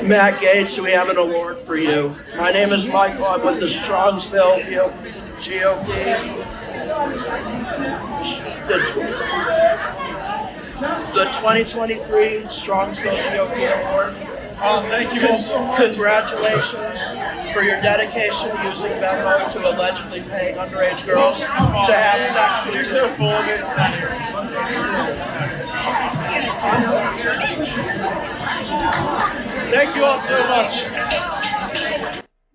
Matt Gaetz, we have an award for you. My name is Michael. I'm with the Strongsville GOP. The 2023 Strongsville GOP Award. Thank you all so much. Congratulations for your dedication to using Venmo to allegedly paying underage girls to have sex with you. You're so full of it. Thank you all so much.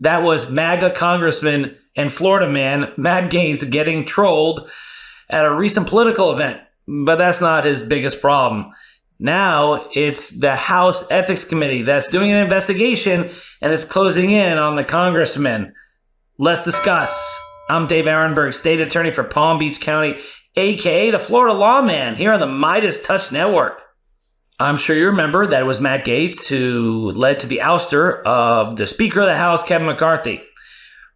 That was MAGA Congressman and Florida man Matt Gaetz getting trolled at a recent political event. But that's not his biggest problem. Now it's the House Ethics Committee that's doing an investigation and is closing in on the congressman. Let's discuss. I'm Dave Aronberg, state attorney for Palm Beach County, aka the Florida lawman, here on the MeidasTouch network. I'm sure you remember that it was Matt Gaetz who led to the ouster of the Speaker of the House, Kevin McCarthy.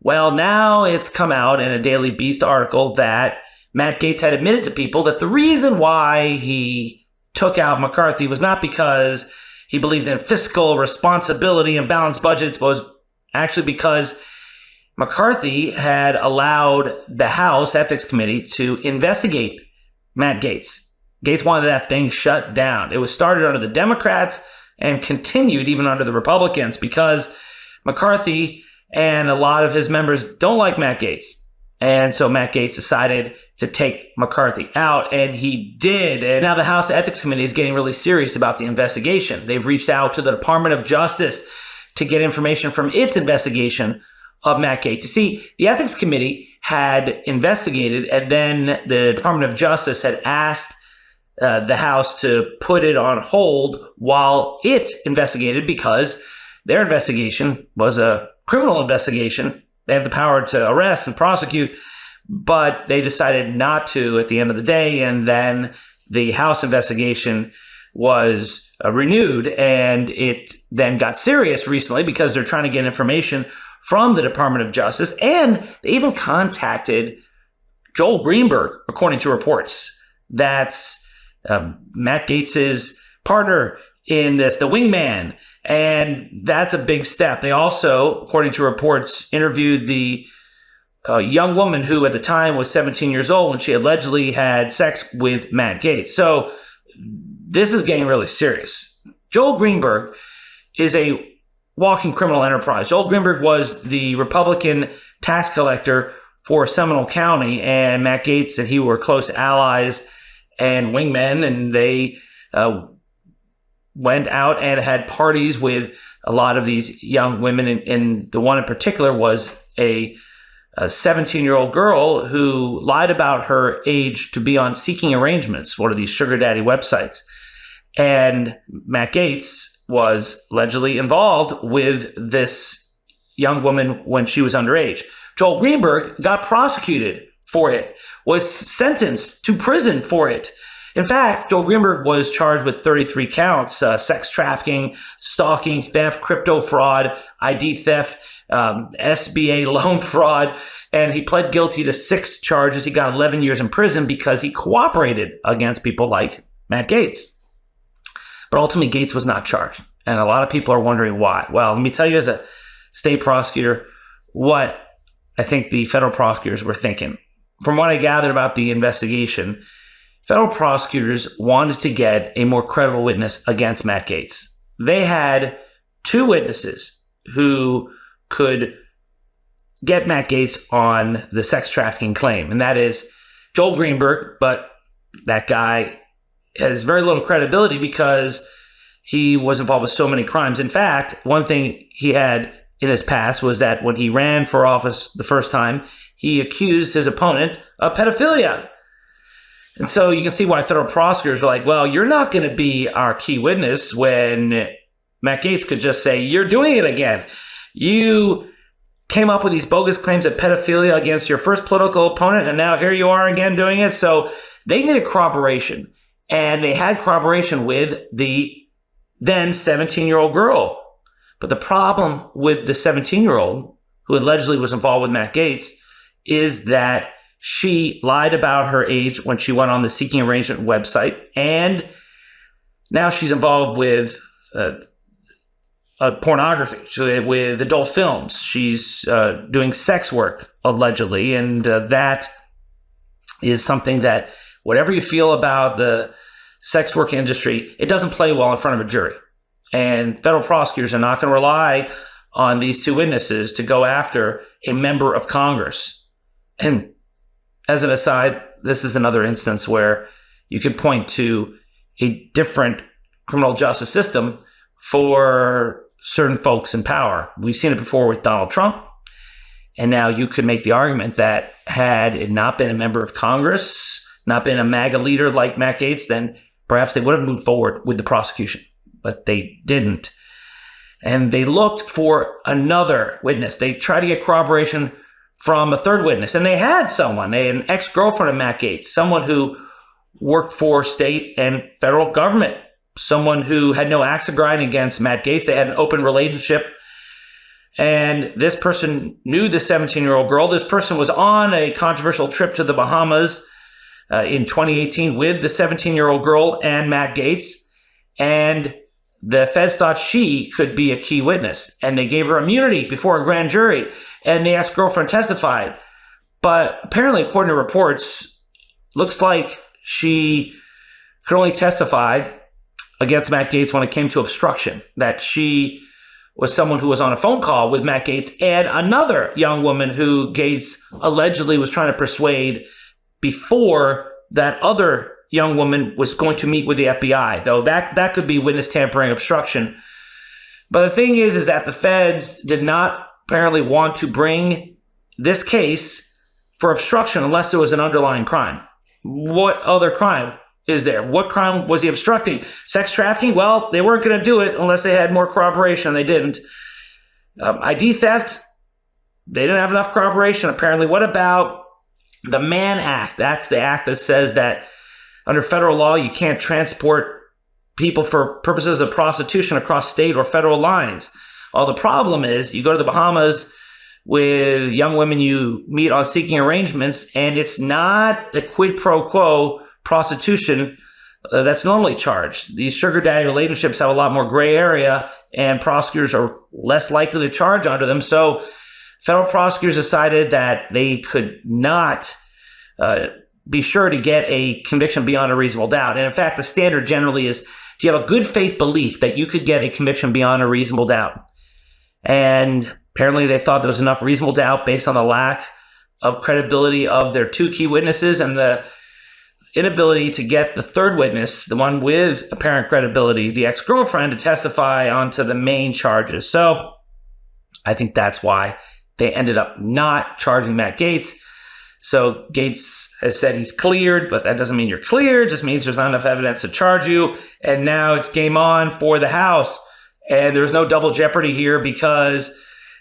Well, now it's come out in a Daily Beast article that Matt Gaetz had admitted to people that the reason why he took out McCarthy was not because he believed in fiscal responsibility and balanced budgets, but was actually because McCarthy had allowed the House Ethics Committee to investigate Matt Gaetz. Gaetz wanted that thing shut down. It was started under the Democrats and continued even under the Republicans because McCarthy and a lot of his members don't like Matt Gaetz. And so Matt Gaetz decided to take McCarthy out, and he did. And now the House Ethics Committee is getting really serious about the investigation. They've reached out to the Department of Justice to get information from its investigation of Matt Gaetz. You see, the Ethics Committee had investigated, and then the Department of Justice had asked the House to put it on hold while it investigated because their investigation was a criminal investigation. They have the power to arrest and prosecute, but they decided not to at the end of the day. And then the House investigation was renewed, and it then got serious recently because they're trying to get information from the Department of Justice. And they even contacted Joel Greenberg, according to reports. That's Matt Gaetz's partner in this, the wingman. And that's a big step. They also, according to reports, interviewed the young woman who at the time was 17 years old when she allegedly had sex with Matt Gaetz. So this is getting really serious. Joel Greenberg is a walking criminal enterprise. Joel Greenberg was the Republican tax collector for Seminole County, and Matt Gaetz and he were close allies and wingmen, and they went out and had parties with a lot of these young women. And the one in particular was a 17-year-old girl who lied about her age to be on Seeking Arrangements, one of these sugar daddy websites. And Matt Gaetz was allegedly involved with this young woman when she was underage. Joel Greenberg got prosecuted for it, was sentenced to prison for it. In fact, Joel Greenberg was charged with 33 counts, sex trafficking, stalking, theft, crypto fraud, ID theft, SBA loan fraud, and he pled guilty to 6 charges. He got 11 years in prison because he cooperated against people like Matt Gaetz. But ultimately, Gaetz was not charged, and a lot of people are wondering why. Well, let me tell you as a state prosecutor what I think the federal prosecutors were thinking. From what I gathered about the investigation, federal prosecutors wanted to get a more credible witness against Matt Gaetz. They had 2 witnesses who could get Matt Gaetz on the sex trafficking claim, and that is Joel Greenberg, but that guy has very little credibility because he was involved with so many crimes. In fact, one thing he had in his past was that when he ran for office the first time, he accused his opponent of pedophilia. And so you can see why federal prosecutors were like, well, you're not going to be our key witness when Matt Gaetz could just say, you're doing it again. You came up with these bogus claims of pedophilia against your first political opponent, and now here you are again doing it. So they needed corroboration, and they had corroboration with the then 17-year-old girl. But the problem with the 17-year-old, who allegedly was involved with Matt Gaetz, is that she lied about her age when she went on the Seeking Arrangement website, and now she's involved with pornography, with adult films. She's doing sex work, allegedly. And that is something that, whatever you feel about the sex work industry, it doesn't play well in front of a jury. And federal prosecutors are not going to rely on these two witnesses to go after a member of Congress. And as an aside, this is another instance where you could point to a different criminal justice system for certain folks in power. We've seen it before with Donald Trump. And now you could make the argument that had it not been a member of Congress, not been a MAGA leader like Matt Gaetz, then perhaps they would have moved forward with the prosecution. But they didn't. And they looked for another witness. They tried to get corroboration from a third witness. And they had someone, an ex-girlfriend of Matt Gaetz, someone who worked for state and federal government, someone who had no axe to grind against Matt Gaetz. They had an open relationship. And this person knew the 17-year-old girl. This person was on a controversial trip to the Bahamas in 2018 with the 17-year-old girl and Matt Gaetz. And the feds thought she could be a key witness, and they gave her immunity before a grand jury, and the ex-girlfriend testified. But apparently, according to reports, looks like she could only testify against Matt Gaetz when it came to obstruction, that she was someone who was on a phone call with Matt Gaetz and another young woman who Gaetz allegedly was trying to persuade before that other young woman was going to meet with the FBI, though that could be witness tampering, obstruction. But the thing is that the feds did not apparently want to bring this case for obstruction unless there was an underlying crime. What other crime is there? What crime was he obstructing? Sex trafficking? Well, they weren't going to do it unless they had more corroboration. They didn't. ID theft? They didn't have enough corroboration, apparently. What about the Mann Act? That's the act that says that under federal law, you can't transport people for purposes of prostitution across state or federal lines. Well, the problem is you go to the Bahamas with young women you meet on seeking arrangements, and it's not the quid pro quo prostitution that's normally charged. These sugar daddy relationships have a lot more gray area, and prosecutors are less likely to charge under them. So federal prosecutors decided that they could not be sure to get a conviction beyond a reasonable doubt. And in fact, the standard generally is, do you have a good faith belief that you could get a conviction beyond a reasonable doubt? And apparently they thought there was enough reasonable doubt based on the lack of credibility of their two key witnesses and the inability to get the third witness, the one with apparent credibility, the ex-girlfriend, to testify onto the main charges. So I think that's why they ended up not charging Matt Gaetz. So Gaetz has said he's cleared, but that doesn't mean you're cleared. It just means there's not enough evidence to charge you. And now it's game on for the House. And there's no double jeopardy here because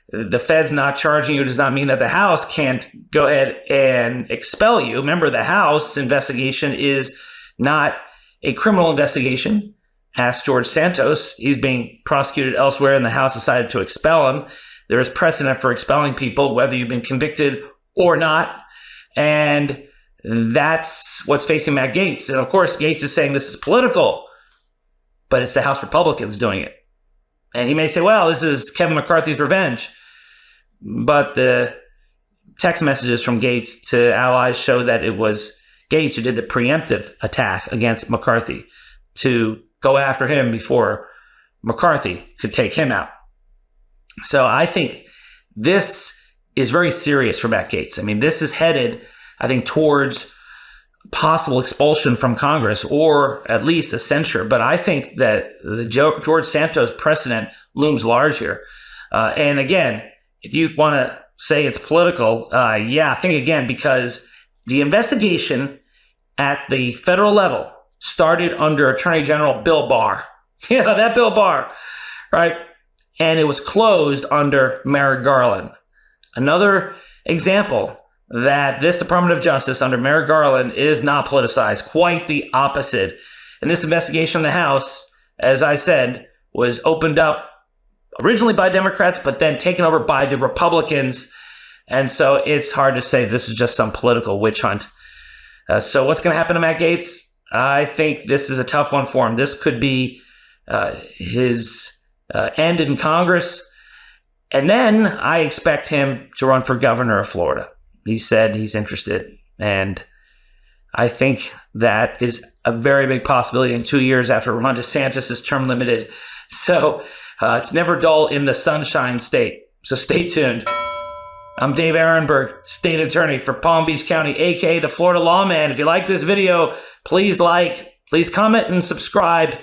the feds not charging you does not mean that the House can't go ahead and expel you. Remember, the House investigation is not a criminal investigation. Ask George Santos. He's being prosecuted elsewhere, and the House decided to expel him. There is precedent for expelling people, whether you've been convicted or not. And that's what's facing Matt Gaetz. And of course, Gaetz is saying this is political, but it's the House Republicans doing it. And he may say, well, this is Kevin McCarthy's revenge. But the text messages from Gaetz to allies show that it was Gaetz who did the preemptive attack against McCarthy to go after him before McCarthy could take him out. So I think this is very serious for Matt Gaetz. I mean, this is headed, I think, towards possible expulsion from Congress or at least a censure. But I think that the George Santos precedent looms large here. And again, if you want to say it's political, think again, because the investigation at the federal level started under Attorney General Bill Barr. Yeah, that Bill Barr, right? And it was closed under Merrick Garland. Another example that this Department of Justice under Merrick Garland is not politicized, quite the opposite. And this investigation in the House, as I said, was opened up originally by Democrats, but then taken over by the Republicans. And so it's hard to say this is just some political witch hunt. So what's going to happen to Matt Gaetz? I think this is a tough one for him. This could be his end in Congress. And then I expect him to run for governor of Florida. He said he's interested. And I think that is a very big possibility in 2 years after Ron DeSantis is term limited. So it's never dull in the Sunshine State. So stay tuned. I'm Dave Aronberg, state attorney for Palm Beach County, aka the Florida Lawman. If you like this video, please like, please comment and subscribe,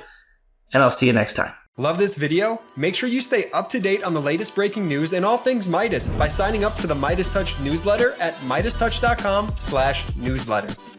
and I'll see you next time. Love this video? Make sure you stay up to date on the latest breaking news and all things Meidas by signing up to the MeidasTouch newsletter at MeidasTouch.com/newsletter.